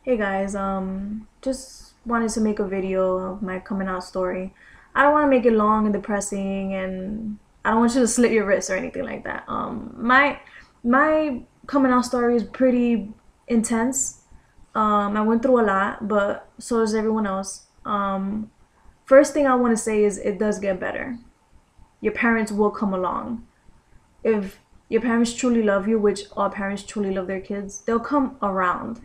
Hey guys, just wanted to make a video of my coming out story. I don't want to make it long and depressing, and I don't want you to slit your wrists or anything like that. My coming out story is pretty intense. I went through a lot, but so does everyone else. First thing I want to say is it does get better. Your parents will come along. If your parents truly love you, which all parents truly love their kids, they'll come around.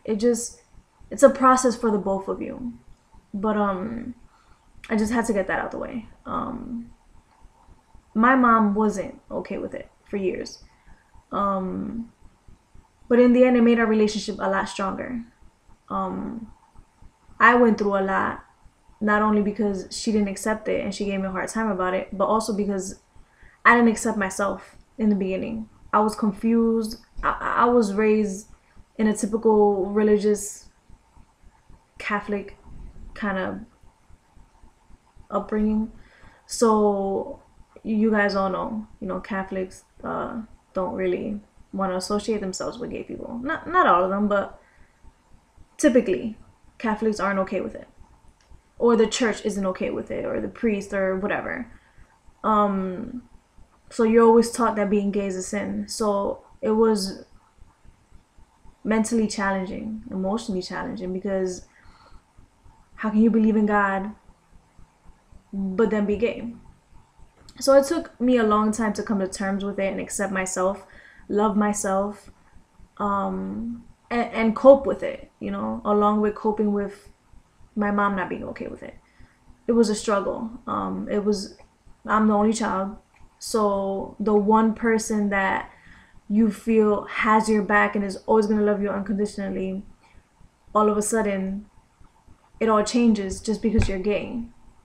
It's a process for the both of you. But I just had to get that out the way. My mom wasn't okay with it for years. Um but in the end it made our relationship a lot stronger. Um I went through a lot, not only because she didn't accept it and she gave me a hard time about it, but also because I didn't accept myself in the beginning. I was confused. I was raised in a typical religious Catholic kind of upbringing. So you guys all know, Catholics don't really want to associate themselves with gay people. Not all of them, but typically Catholics aren't okay with it, or the church isn't okay with it, or the priest, or whatever. Um, so you're always taught that being gay is a sin. So it was mentally challenging, emotionally challenging, because how can you believe in God but then be gay? So it took me a long time to come to terms with it and accept myself, love myself, and cope with it, along with coping with my mom not being okay with it. It was a struggle. I'm the only child. So the one person that you feel has your back and is always going to love you unconditionally, all of a sudden, it all changes just because you're gay.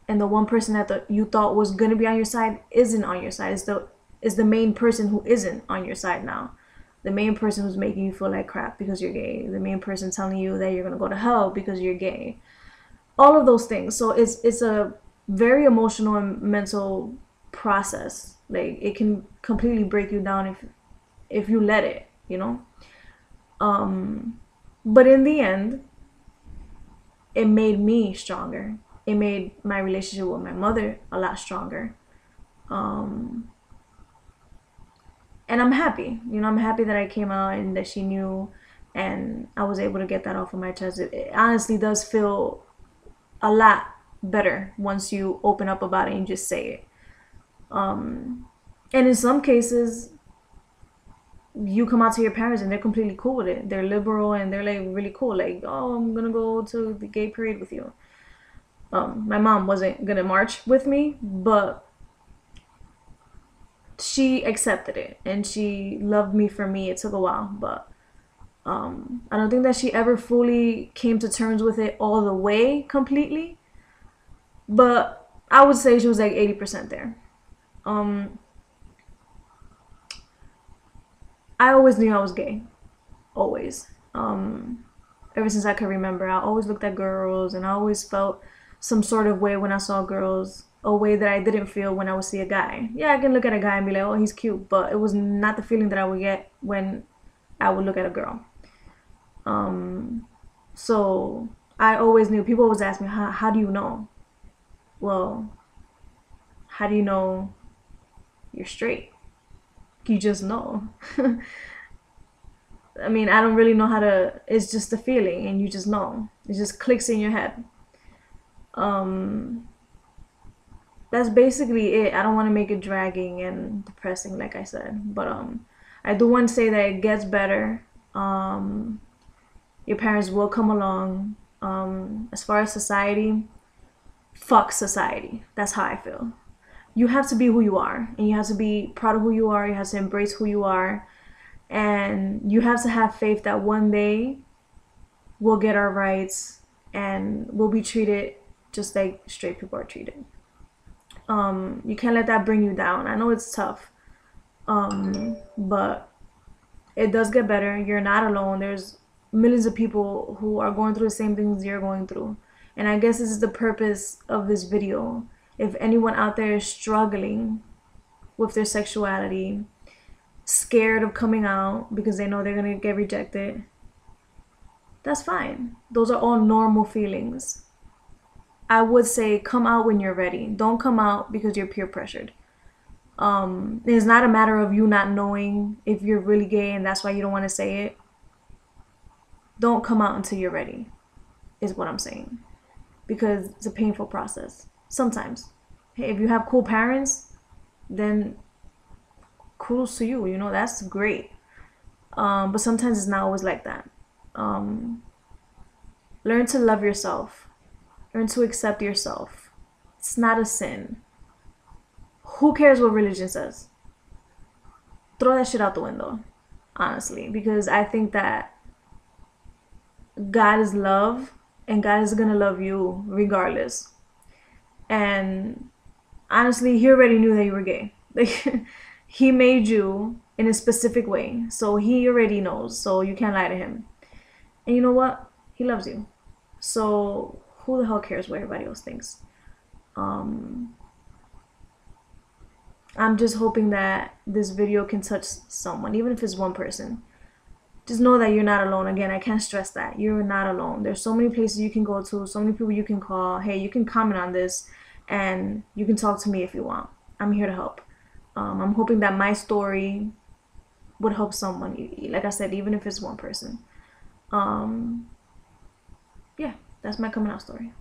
And the one person that you thought was going to be on your side isn't on your side. Is the main person who isn't on your side now. The main person who's making you feel like crap because you're gay. The main person telling you that you're going to go to hell because you're gay. All of those things. So it's a very emotional and mental process. Like, it can completely break you down if you let it. But in the end, it made me stronger. It made my relationship with my mother a lot stronger. Um, and I'm happy. I'm happy that I came out and that she knew, and I was able to get that off of my chest. It honestly does feel a lot better once you open up about it and just say it. Um, and in some cases, you come out to your parents and they're completely cool with it. They're liberal and they're like really cool. Like, oh, I'm gonna go to the gay parade with you. My mom wasn't gonna march with me, but she accepted it and she loved me for me. It took a while, but I don't think that she ever fully came to terms with it all the way completely. But I would say she was like 80% there. Um, I always knew I was gay, always. Ever since I could remember, I always looked at girls and I always felt some sort of way when I saw girls, a way that I didn't feel when I would see a guy. Yeah, I can look at a guy and be like, oh, he's cute, but it was not the feeling that I would get when I would look at a girl. Um, so I always knew. People always ask me, how do you know? Well, how do you know you're straight? You just know. I mean, I don't really know how to. It's just a feeling, and you just know. It just clicks in your head. Um, that's basically it. I don't want to make it dragging and depressing, like I said, but I do want to say that it gets better. Um, your parents will come along. As far as society, fuck society. That's how I feel. You have to be who you are, and you have to be proud of who you are. You have to embrace who you are, and you have to have faith that one day we'll get our rights and we'll be treated just like straight people are treated. You can't let that bring you down. I know it's tough, but it does get better. You're not alone. There's millions of people who are going through the same things you're going through. And I guess this is the purpose of this video. If anyone out there is struggling with their sexuality, scared of coming out because they know they're going to get rejected, That's fine. Those are all normal feelings. I would say come out when you're ready. Don't come out because you're peer pressured. It's not a matter of you not knowing if you're really gay and that's why you don't want to say it. Don't come out until you're ready, is what I'm saying. Because it's a painful process. Sometimes. Hey, if you have cool parents, then kudos to you. You know, that's great. But sometimes it's not always like that. Um, Learn to love yourself. Learn to accept yourself. It's not a sin. Who cares what religion says? Throw that shit out the window, honestly, because I think that God is love and God is gonna love you regardless. And honestly, He already knew that you were gay. Like, He made you in a specific way, so He already knows, so you can't lie to Him. And you know what? He loves you. So who the hell cares what everybody else thinks? Um, I'm just hoping that this video can touch someone, even if it's one person. Just know that you're not alone. Again, I can't stress that. You're not alone. There's so many places you can go to, so many people you can call. Hey, you can comment on this and you can talk to me if you want. I'm here to help. I'm hoping that my story would help someone. Like I said, even if it's one person. Yeah, that's my coming out story.